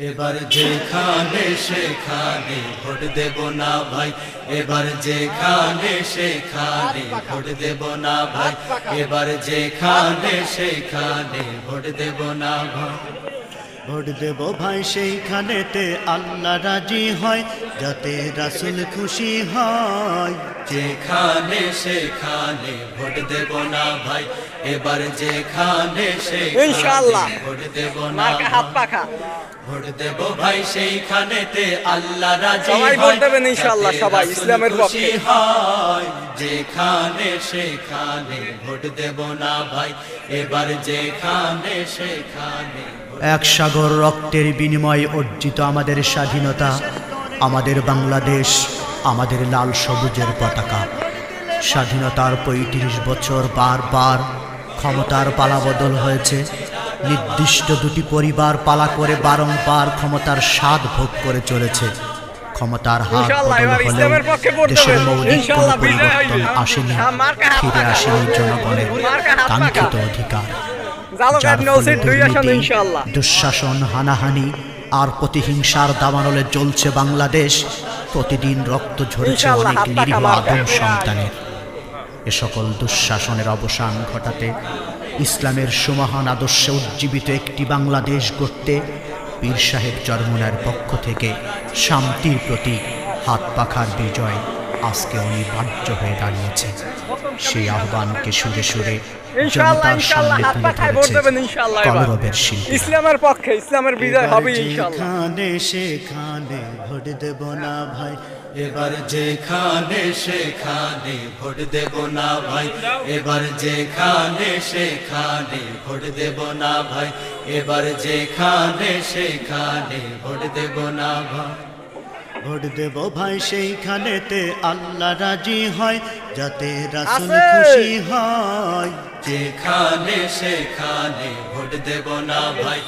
এবার যেখানে সেখানে ভোট দেব না ভাই, এবার যেখানে সেখানে ভোট দেব না ভাই, এবার যেখানে সেখানে ভোট দেব না ভাই। ভোট দেব ভাই সেইখানেতে আল্লাহ রাজি হয়, যাতে রাসূল খুশি হয়। যেখানে সেখানে ভোট দেব না ভাই, এবার যেখানে সেখানে ইনশাআল্লাহ ভোট দেব না মার্কা হাত ভাই। পাখা ভোট দেব ভাই সেইখানেতে আল্লাহ রাজি সবাই হয়, ভোট দেবেন ইনশাআল্লাহ, যাতে সবাই রাসূল ইসলামের খুশি পক্ষে। হয়। যেখানে সেখানে ভোট দেব না ভাই, এবার যেখানে সেখানে। এক সাগর রক্তের বিনিময়ে অর্জিত আমাদের স্বাধীনতা, আমাদের বাংলাদেশ, আমাদের লাল সবুজের পতাকা। স্বাধীনতার ৩৫ বছর বারবার ক্ষমতার পালাবদল হয়েছে। নির্দিষ্ট দুটি পরিবার পালা করে বারংবার ক্ষমতার স্বাদ ভোগ করে চলেছে। ক্ষমতার হাত ইনশাআল্লাহ বদল এবার হলেও ইসলামের পক্ষে ভোট দেশের দেবেন। মৌলিক কোনো ইনশাআল্লাহ বিজয় পরিবর্তন হইবে। আসেনি, মার্কা হাত ফিরে পাখা। আসেনি জনগণের মার্কা হাত পাখা। কাঙ্ক্ষিত অধিকার। জালুকাট যার নৌসির ফলে 2 আসন দুর্নীতি, ইনশাআল্লাহ। দুঃশাসন, হানাহানি আর প্রতিহিংসার দাবানলে জ্বলছে বাংলাদেশ। প্রতিদিন রক্ত ঝরেছে ইনশাআল্লাহ, অনেক হাত পাখা নিরীহ মার্কা। আদম সন্তানের। এ সকল দুঃশাসনের অবসান ঘটাতে, ইসলামের সুমহান আদর্শে উজ্জীবিত একটি বাংলাদেশ গড়তে পীর সাহেব চরমোনার পক্ষ থেকে শান্তির প্রতি হাত পাখার বিজয় আজকে অনিবার্য হয়ে দাঁড়িয়েছে। সেই আহ্বানকে সুরে সুরে ইনশাআল্লাহ জনতার ইনশাআল্লাহ সামনে হাত তুলে পাখায় ভোট ধরেছে দেবেন ইনশাআল্লাহ এবার। কলরবের শিল্পী। ইসলামের পক্ষে, ইসলামের বিজয় হবে ইনশাআল্লাহ। যেখানে সেখানে ভোট দেব না ভাই, এবার যেখানে সেখানে ভোট দেব না ভাই, এবার যেখানে সেখানে ভোট দেব না ভাই, এবার যেখানে সেখানে ভোট দেব না ভাই। ভোট দেব ভাই সেইখানেতে আল্লাহ রাজি হয়, যাতে রাসূল আছে। খুশি হয়। যেখানে সেখানে ভোট দেব না ভাই,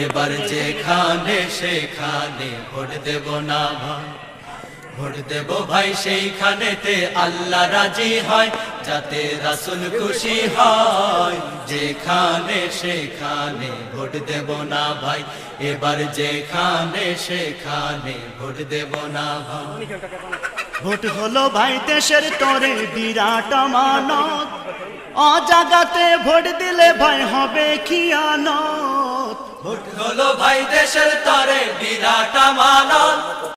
এবার যেখানে সেখানে ভোট দেব না ভাই। ভোট দেব ভাই সেইখানেতে আল্লাহ রাজি হয়, যাতে রাসূল খুশি হয়। যেখানে সেখানে ভোট দেব না ভাই, এবার যেখানে সেখানে ভোট দেব না ভাই। ভোট হলো ভাই দেশের তরে বিরাট আমানত, অজাগাতে ভোট দিলে ভাই হবে খিয়ানত। ভোট হলো ভাই দেশের তরে বিরাট আমানত।